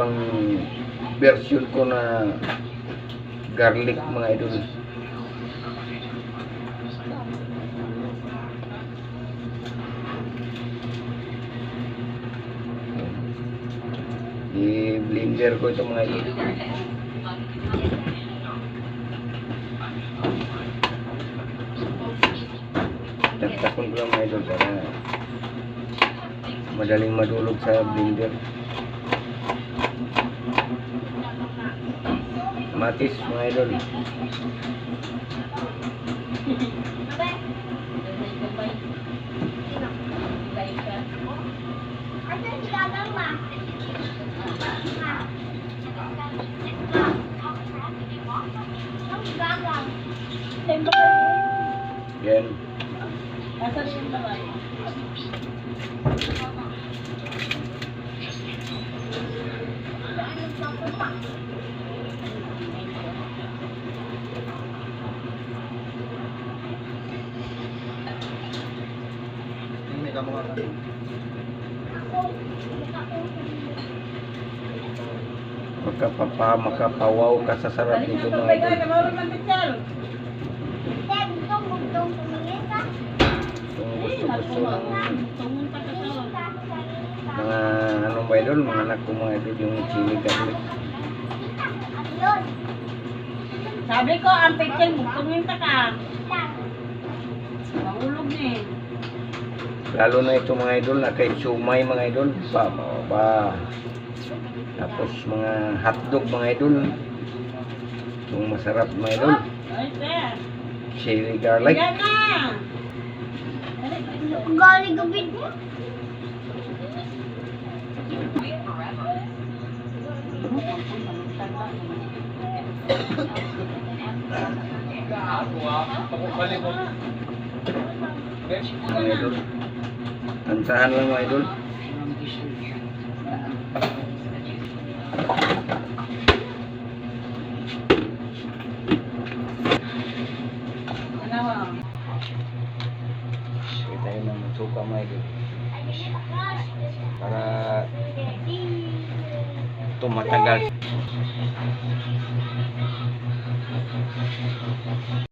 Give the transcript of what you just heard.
ang version ko na garlic mga idol. I-blender ko ito mga idol. Taktakon ko lang mga idol para madaling madulog sa blender. Matis mga idol. Yan. Makapawaw ka sa sarap nito mga idol. Kung gusto ng mga ano ba idol, mga anak ko mga idol, yung chili garlic. Sabi ko, ang picture mo, tuminta ka. Mahulog niya eh. Lalo na ito mga idol, na kay sumay mga idol. Ba. Tapos mga hotdog mga idol. Itong masarap mga idol. Chili garlic. Yan na! Garlic gabit mo? Mga idol. Tansahan lang mga idol. Sige tayo ng suka mga idol. Para tumatagal.